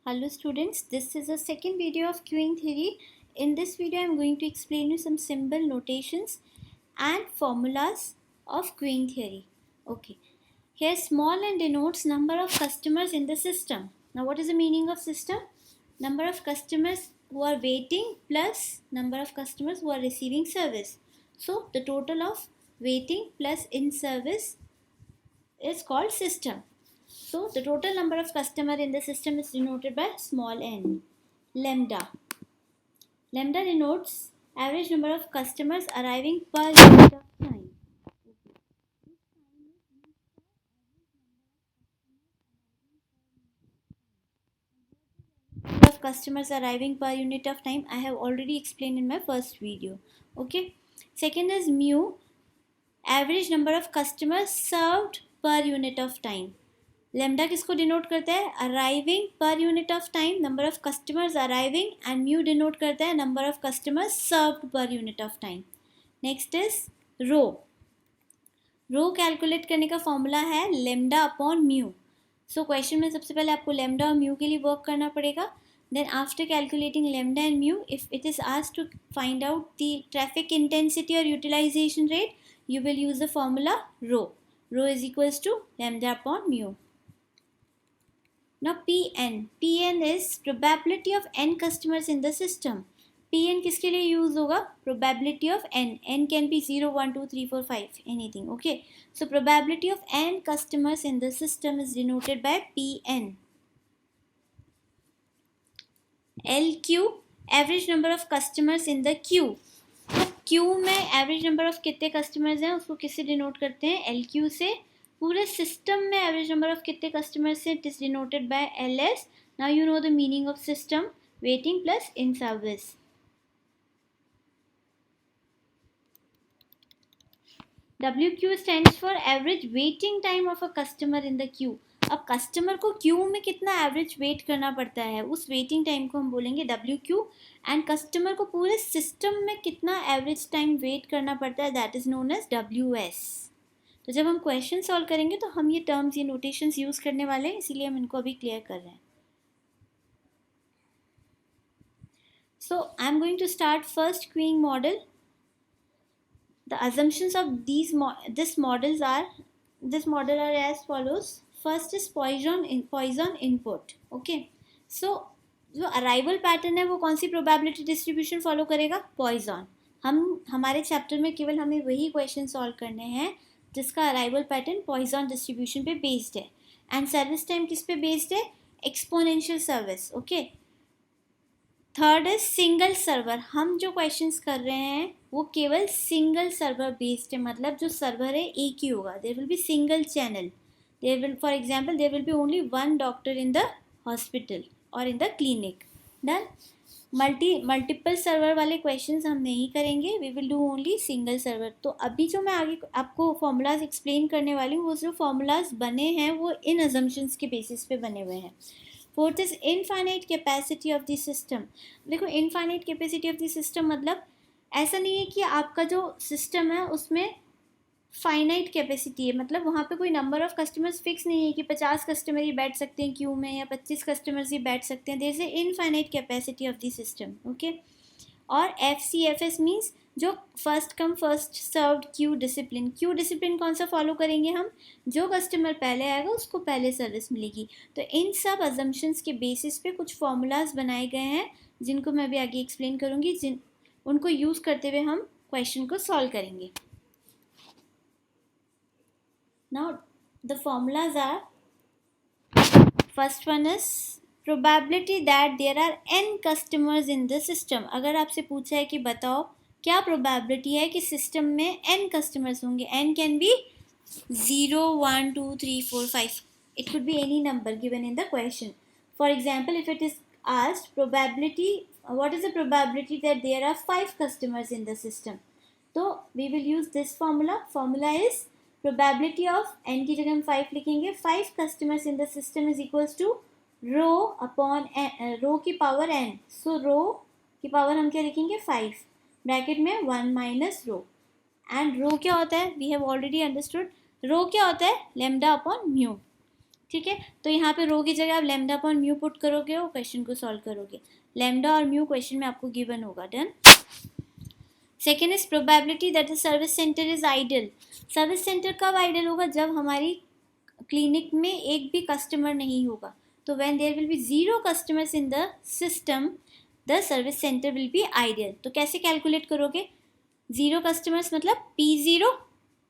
Hello students, this is the second video of queuing theory. In this video I am going to explain you some symbol notations and formulas of queuing theory. Okay, here small n denotes number of customers in the system. Now what is the meaning of system? Number of customers who are waiting plus number of customers who are receiving service. So the total of waiting plus in service is called system. So the total number of customer in the system is denoted by small n. Lambda. Lambda denotes average number of customers arriving per unit of time. Number of customers arriving per unit of time I have already explained in my first video. Okay. Second is mu. Average number of customers served per unit of time. Lambda किसको denote करता है? Arriving per unit of time, number of customers arriving, and mu denote करता है number of customers served per unit of time. Next is rho. Rho calculate करने का formula है lambda upon mu. So question में सबसे पहले आपको lambda और म्यू के लिए वर्क करना पड़ेगा. Then after calculating lambda and mu, if it is asked to find out the traffic intensity और utilisation rate, you will use the formula rho. Rho is equals to lambda upon mu. Now Pn is probability of n customers in the system. Pn किसके लिए use होगा? Probability of n. N can be 0, 1, 2, 3, 4, 5, anything. Okay. So probability of n customers in the system is denoted by Pn. LQ, average number of customers in the queue. Q में average number of कितने customers हैं उसको किससे denote करते हैं? L Q से. पूरे system में एवरेज नंबर ऑफ कितने कस्टमर्स हैं? It is denoted by L S. Now you know the meaning of system. Waiting plus in service. WQ stands for average waiting time of a customer in the queue. अब customer को Q में कितना average weight करना पड़ता है, उस waiting time को हम बोलेंगे WQ. एंड कस्टमर को पूरे सिस्टम में कितना एवरेज टाइम वेट करना पड़ता है, that is known as WS. तो जब हम क्वेश्चन सॉल्व करेंगे तो हम ये टर्म्स, ये नोटेशंस यूज करने वाले हैं, इसीलिए हम इनको अभी क्लियर कर रहे हैं. So I am going to start first queuing model. The assumptions of this model are as follows. First is Poisson input. Okay. So जो अराइवल पैटर्न है वो कौन सी प्रोबेबिलिटी डिस्ट्रीब्यूशन फॉलो करेगा? पॉइजन. हमारे चैप्टर में केवल हमें वही क्वेश्चन सॉल्व करने हैं जिसका अराइवल पैटर्न पॉइजन डिस्ट्रीब्यूशन पे बेस्ड है. एंड सर्विस टाइम किस पे बेस्ड है? Exponential service. Okay. Third is single server. हम जो क्वेश्चंस कर रहे हैं वो केवल सिंगल सर्वर बेस्ड है, मतलब जो सर्वर है एक ही होगा. There will be single channel. There will, for example, there will be only one doctor in the hospital और in the clinic. Done. Multiple server वाले क्वेश्चंस हम नहीं करेंगे. We will do only single server. तो अभी जो मैं आगे आपको फॉर्मूलाज एक्सप्लेन करने वाली हूँ, वो जो फॉर्मूलाज बने हैं वो इन अजम्पशंस के बेसिस पे बने हुए हैं. Fourth is infinite capacity of the system. देखो, infinite capacity of the system मतलब ऐसा नहीं है कि आपका जो सिस्टम है उसमें फाइनाइट कैपेसिटी है, मतलब वहाँ पे कोई नंबर ऑफ कस्टमर्स फिक्स नहीं है कि 50 कस्टमर ही बैठ सकते हैं क्यू में या 25 कस्टमर्स ही बैठ सकते हैं. There is a infinite capacity of the system. Okay. और FCFS मीन्स जो first come first served queue discipline. Queue discipline कौन सा फॉलो करेंगे हम? जो कस्टमर पहले आएगा उसको पहले सर्विस मिलेगी. तो इन सब अजम्पशंस के बेसिस पे कुछ फॉर्मूलाज बनाए गए हैं जिनको मैं अभी आगे एक्सप्लेन करूँगी. उनको यूज़ करते हुए हम क्वेश्चन को सॉल्व करेंगे. Now the formulas are, first one is probability that there are n customers in the system. अगर आपसे पूछा है कि बताओ क्या प्रोबेबिलिटी है कि सिस्टम में n कस्टमर्स होंगे. n can be 0, 1, 2, 3, 4, 5. It could be any number given in the question. For example, if it is asked probability, what is the probability that there are 5 customers in the system? So we will use this formula. Formula is probability of n की जगह हम 5 लिखेंगे. 5 customers in the system is equals to rho upon rho की power n. सो रो की power हम क्या लिखेंगे? 5. Bracket में 1 माइनस रो. एंड रो क्या होता है? We have already understood. Rho क्या होता है? Lambda upon mu. ठीक है, तो यहाँ पे रो की जगह आप लैम्डा अपॉन म्यू पुट करोगे और क्वेश्चन को सॉल्व करोगे। लैम्डा और म्यू क्वेश्चन में आपको गिवन होगा। Done. Second is probability that the service centre is idle. Service centre कब आइडल होगा? जब हमारी क्लिनिक में एक भी कस्टमर नहीं होगा। तो when there will be zero customers in the system the service centre will be idle. तो कैसे कैलकुलेट करोगे? जीरो कस्टमर्स मतलब P0।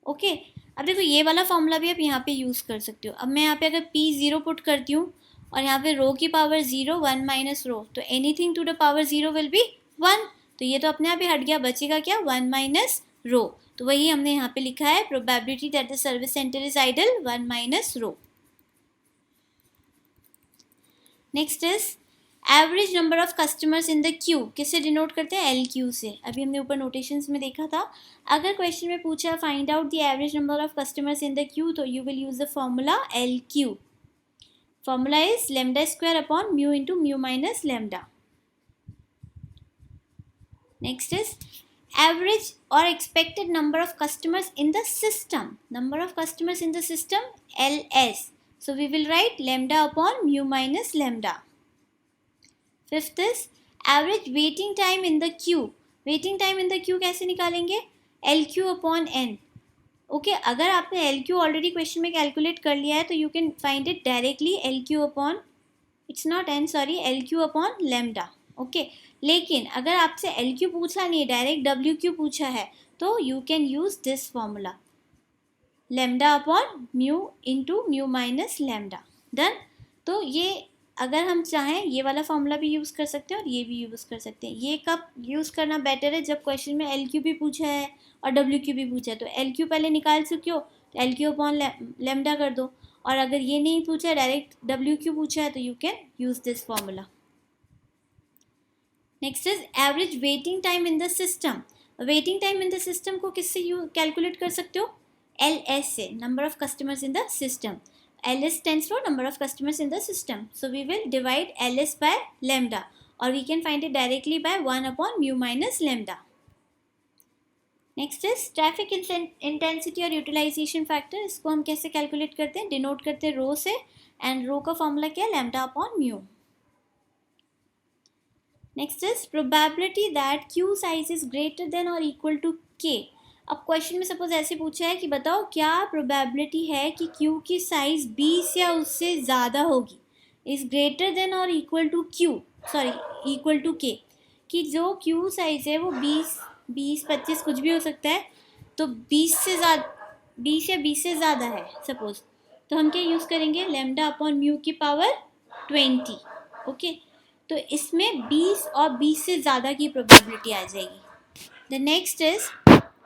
ओके, अब देखो ये वाला फॉर्मूला भी आप यहाँ पे यूज़ कर सकते हो। अब मैं यहाँ पे अगर P0 पुट करती हूँ और यहाँ पे रो की पावर 0, 1 माइनस रो, तो anything to the power 0 will be 1। तो ये तो अपने आप ही हट गया, बचेगा क्या? 1 माइनस रो। तो वही हमने यहाँ पे लिखा है, probability that the service centre is idle 1 minus rho. Next is average number of customers in the queue. किससे डिनोट करते हैं? LQ से। अभी हमने ऊपर नोटेशंस में देखा था। अगर क्वेश्चन में पूछा find out the average number of customers in the queue, तो you will use the formula LQ। Formula is lambda square upon mu into mu minus lambda. Next is average or expected number of customers in the system. Number of customers in the system, LS. So we will write lambda upon mu minus lambda. Fifth is average waiting time in the queue. Waiting time in the queue कैसे निकालेंगे? LQ upon N. Okay, अगर आपने LQ already question में calculate कर लिया है तो you can find it directly LQ upon, it's not N, sorry, LQ upon lambda. Okay, लेकिन अगर आपसे LQ पूछा नहीं है, डायरेक्ट WQ पूछा है, तो you can use this formula lambda upon mu into mu minus lambda. Done. तो ये अगर हम चाहें ये वाला फॉर्मूला भी यूज़ कर सकते हैं और ये भी यूज़ कर सकते हैं। ये कब यूज़ करना बेटर है? जब क्वेश्चन में LQ भी पूछा है और WQ भी पूछा है। तो LQ पहले निकाल चुके हो तो LQ अपॉन लैम्डा कर दो, और अगर ये नहीं पूछा है, डायरेक्ट WQ पूछा है, तो you can use this formula. Next is average waiting time in the system. Waiting time in the system को किससे कैलकुलेट कर सकते हो? LS से, number of customers in the system. LS stands for number of customers in the system. So we will divide LS by lambda, or we can find it directly by 1 upon mu minus lambda. Next is traffic intensity और utilization factor. इसको हम कैसे calculate करते हैं? Denote करते हैं रो से, and रो का फॉर्मूला क्या है? Lambda upon mu. Next is probability that queue size is greater than और इक्वल टू के। अब क्वेश्चन में सपोज ऐसे पूछा है कि बताओ क्या प्रोबेबिलिटी है कि क्यू की साइज 20 या उससे ज़्यादा होगी, इज ग्रेटर देन और equal to q, sorry equal to k, कि जो क्यू साइज है वो 20, 25 कुछ भी हो सकता है, तो 20 से ज़्यादा, 20 या 20 से ज़्यादा है सपोज, तो हम क्या यूज़ करेंगे? लैम्डा अपॉन म्यू की पावर 20। ओके, तो इसमें 20 और 20 से ज़्यादा की प्रोबेबिलिटी आ जाएगी। The next is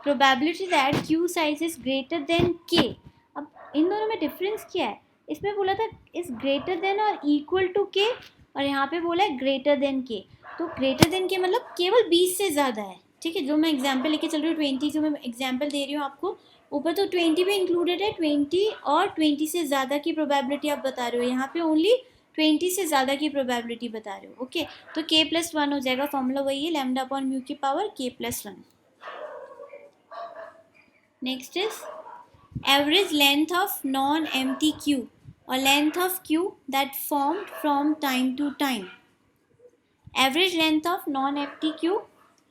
probability that queue size is greater then के। अब इन दोनों में डिफरेंस क्या है? इसमें बोला था इज ग्रेटर देन और इक्वल टू के, और यहाँ पे बोला है ग्रेटर देन के। तो ग्रेटर देन के मतलब केवल 20 से ज़्यादा है। ठीक है, जो मैं एग्जाम्पल लेके चल रही हूँ 20, जो मैं एग्जाम्पल दे रही हूँ आपको ऊपर, तो 20 भी इंक्लूडेड है। 20 और 20 से ज़्यादा की प्रोबेबिलिटी आप बता रहे हो, यहाँ पे ओनली 20 से ज़्यादा की प्रोबेबिलिटी बता रहे हो। ओके, तो k+1 हो जाएगा। फॉर्मूला वही है, लैम्डा अपॉन म्यू की power k+1। Next is average length of non empty queue और length of queue that formed from time to time. Average length of non empty queue,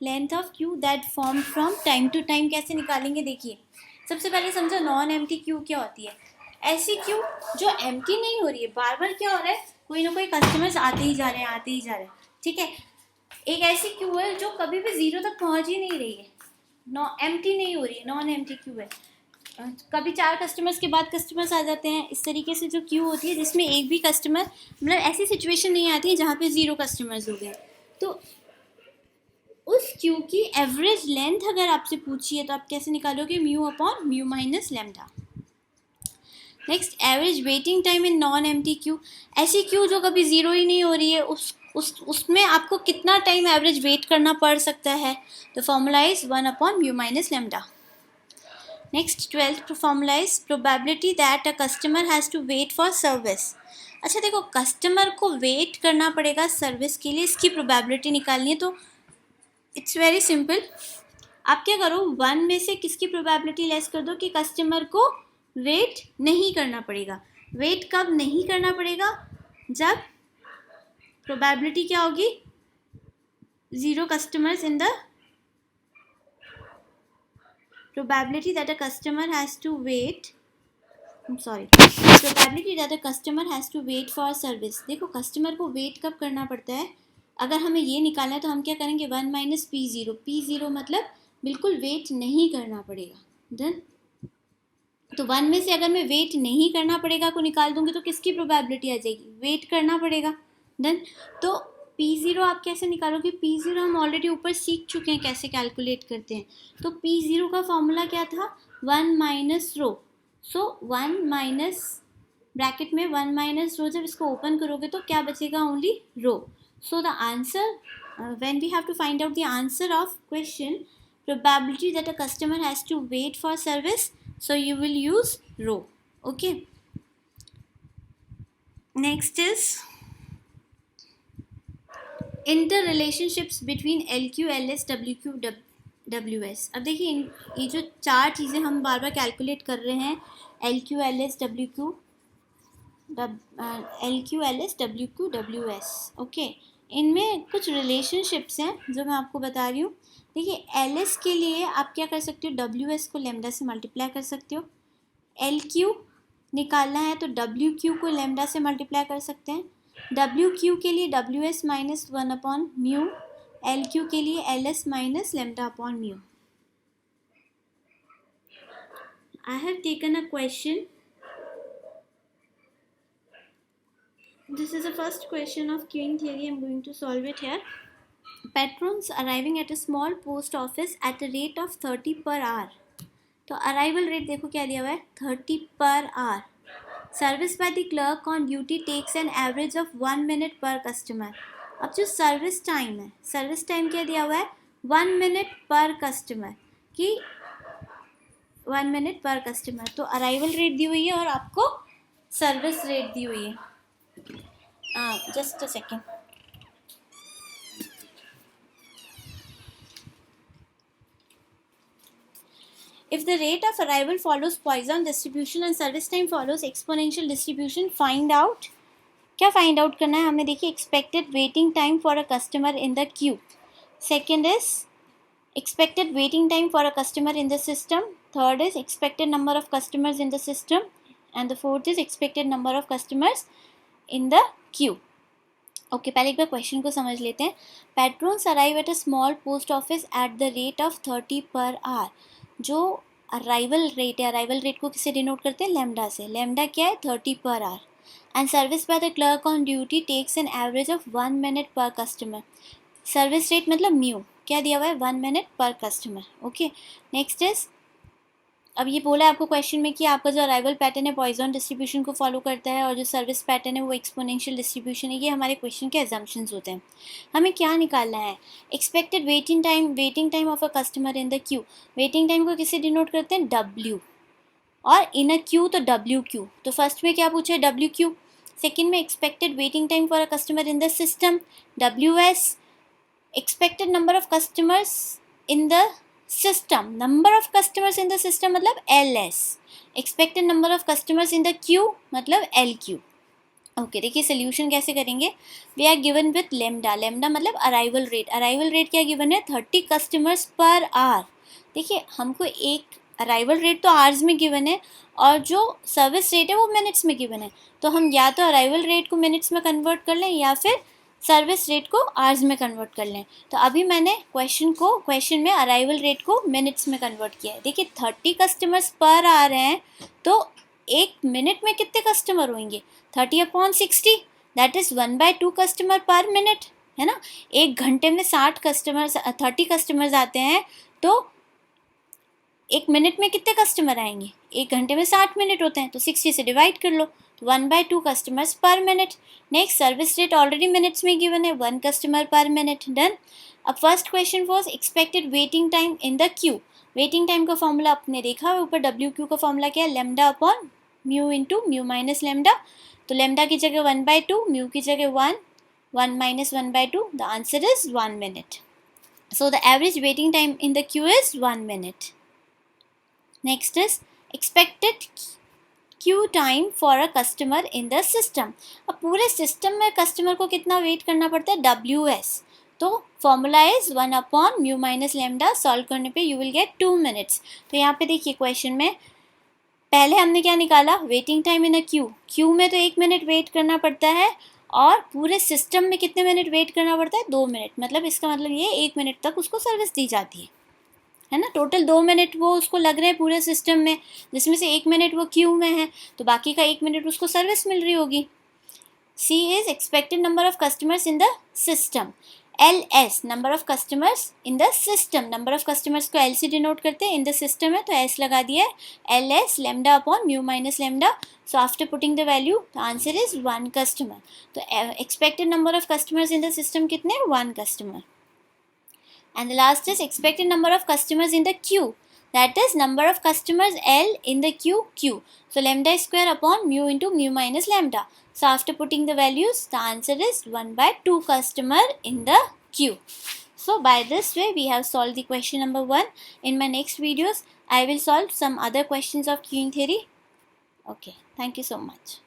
length of queue that formed from time to time कैसे निकालेंगे? देखिए, सबसे पहले समझो non empty Q क्या होती है। ऐसी क्यू जो एम्प्टी नहीं हो रही है, बार बार क्या हो रहा है, कोई ना कोई कस्टमर्स आते ही जा रहे हैं, आते ही जा रहे हैं। ठीक है, एक ऐसी क्यू है जो कभी भी जीरो तक पहुंच ही नहीं रही है, एम्प्टी नहीं हो रही है, नॉन एम्प्टी क्यू है। कभी 4 कस्टमर्स के बाद कस्टमर्स आ जाते हैं। इस तरीके से जो क्यू होती है जिसमें एक भी कस्टमर, मतलब ऐसी सिचुएशन नहीं आती है जहाँ पे 0 कस्टमर्स हो गए, तो उस क्यू की एवरेज लेंथ अगर आपसे पूछी है तो आप कैसे निकालोगे? Mu upon mu minus lambda. Next, average waiting time in non empty Q. ऐसी क्यू जो कभी 0 ही नहीं हो रही है, उसमें आपको कितना टाइम एवरेज वेट करना पड़ सकता है? तो formula is 1 upon mu minus lambda. Next 12th formula is probability that a customer has to wait for service. अच्छा देखो, कस्टमर को वेट करना पड़ेगा सर्विस के लिए, इसकी प्रोबेबिलिटी निकालनी है। तो इट्स वेरी सिंपल, आप क्या करो, 1 में से किसकी प्रोबेबिलिटी लेस कर दो कि कस्टमर को वेट नहीं करना पड़ेगा। वेट कब नहीं करना पड़ेगा? जब प्रोबेबिलिटी क्या होगी? 0 customers in the probability that a customer has to wait, probability that a customer has to wait for service. देखो कस्टमर को वेट कब करना पड़ता है? अगर हमें ये निकालना है तो हम क्या करेंगे? 1 माइनस P0. P0 मतलब बिल्कुल वेट नहीं करना पड़ेगा. डन. तो 1 में से अगर मैं वेट नहीं करना पड़ेगा को निकाल दूंगी तो किसकी प्रोबेबिलिटी आ जाएगी? वेट करना पड़ेगा. डन. तो P0 आप कैसे निकालोगे? P0 हम ऑलरेडी ऊपर सीख चुके हैं कैसे कैलकुलेट करते हैं. तो P0 का फॉर्मूला क्या था? 1 माइनस रो. सो 1 माइनस ब्रैकेट में 1 माइनस रो, जब इसको ओपन करोगे तो क्या बचेगा? Only rho. So the answer, when we have to find out the answer of question probability that a customer has to wait for service, so you will use row. Okay, next is interrelationships between LQ, LS, WQ, WS. अब देखिए ये जो चार चीज़ें हम बार बार calculate कर रहे हैं, LQ, LS, WQ, LQ, LS, WQ, WS. Okay, इनमें कुछ रिलेशनशिप्स हैं जो मैं आपको बता रही हूँ. देखिए LS के लिए आप क्या कर सकते हो? WS को लेमडा से मल्टीप्लाई कर सकते हो. LQ निकालना है तो WQ को लेमडा से मल्टीप्लाई कर सकते हैं. WQ के लिए WS minus 1 upon mu. LQ के लिए LS minus lambda upon mu. I have taken a question. This is the first question of queuing theory. I'm going to solve it here. Patrons arriving at a small post office at a rate of 30 per hour. तो arrival rate देखो क्या दिया हुआ है? 30 per hour. Service by the clerk on duty takes an average of 1 minute per customer. अब जो service time है, service time क्या दिया हुआ है? 1 मिनट पर कस्टमर की 1 मिनट पर कस्टमर. तो अराइवल रेट दी हुई है और आपको सर्विस रेट दी हुई है. Just a second. If the rate of arrival follows Poisson distribution and service time follows exponential distribution, find out. क्या find out करना है हमें? देखिए expected waiting time for a customer in the queue. Second is expected waiting time for a customer in the system. Third is expected number of customers in the system. And the fourth is expected number of customers in the queue. Okay, पहले एक बार question को समझ लेते हैं. Patrons arrive at a small post office at the rate of 30 per hour. जो arrival rate है, arrival rate को किससे डिनोट करते हैं? लेमडा से. लेमडा क्या है? 30 per hour. And service by the clerk on duty takes an average of 1 minute per customer. Service rate मतलब म्यू क्या दिया हुआ है? 1 minute per customer. Okay, next is, अब ये बोला है आपको क्वेश्चन में कि आपका जो अराइवल पैटर्न है पॉइजन डिस्ट्रीब्यूशन को फॉलो करता है और जो सर्विस पैटर्न है वो एक्सपोनेंशियल डिस्ट्रीब्यूशन है. ये हमारे क्वेश्चन के एजम्पशंस होते हैं. हमें क्या निकालना है? Expected waiting time of a customer in the Q. Waiting time को किससे डिनोट करते हैं? W. और इन अ क्यू तो WQ. तो फर्स्ट में क्या पूछा है? WQ. सेकेंड में expected waiting time for a customer in the system, WS. Expected number of customers in the system, number of customers in the system मतलब LS. Expected number of customers in the Q मतलब LQ. Okay, देखिए solution कैसे करेंगे. We are given with lambda. Lambda मतलब arrival rate. Arrival rate क्या given है? 30 customers per hour. देखिए हमको एक अराइवल रेट तो आवर्स में गिवन है और जो सर्विस रेट है वो मिनट्स में गिवन है. तो हम या तो अराइवल रेट को मिनट्स में कन्वर्ट कर लें या फिर सर्विस रेट को आवर्स में कन्वर्ट कर लें. तो अभी मैंने क्वेश्चन में अराइवल रेट को मिनट्स में कन्वर्ट किया है. देखिए 30 कस्टमर्स पर आ रहे हैं तो एक मिनट में कितने कस्टमर होंगे? 30/60, दैट इज़ 1/2 कस्टमर पर मिनट, है ना. एक घंटे में 30 कस्टमर्स आते हैं तो एक मिनट में कितने कस्टमर आएंगे? एक घंटे में 60 मिनट होते हैं तो 60 से डिवाइड कर लो. 1/2 कस्टमर्स पर minute. Next, service rate already minutes में गिवन है, 1 कस्टमर पर मिनट. डन. अब first question was expected waiting time in the Q. Waiting time का फॉर्मूला आपने देखा है ऊपर. WQ का फॉर्मूला क्या है? Lambda upon mu into mu minus lambda. तो लेमडा की जगह 1/2, म्यू की जगह 1 minus 1/2. The answer is 1 minute. So the average waiting time in the Q is 1 minute. Next is expected Q time for a customer in the system. अब पूरे system में customer को कितना वेट करना पड़ता है, WS. तो formula is 1 upon mu minus lambda. Solve करने पे यू विल गेट 2 मिनट्स. तो यहाँ पे देखिए क्वेश्चन में पहले हमने क्या निकाला, waiting time in a Q में तो 1 मिनट वेट करना पड़ता है और पूरे सिस्टम में कितने मिनट वेट करना पड़ता है, 2 मिनट. मतलब इसका मतलब ये 1 मिनट तक उसको सर्विस दी जाती है ना. टोटल 2 मिनट वो उसको लग रहे हैं पूरे सिस्टम में, जिसमें से 1 मिनट वो क्यू में है, तो बाकी का 1 मिनट उसको सर्विस मिल रही होगी. C is expected number of customers in the system. LS number of customers in the system. Number of customers को L से डिनोट करते हैं, in the system है तो S लगा दिया है. LS lambda upon mu minus lambda. So after putting the value, the answer is 1 customer. तो expected number of customers in the system कितने, 1 customer. And the last is expected number of customers in the queue. That is number of customers L in the queue Q. So lambda square upon mu into mu minus lambda. So after putting the values, the answer is 1/2 customer in the queue. So by this way, we have solved the question number 1. In my next videos, I will solve some other questions of queuing theory. Okay, thank you so much.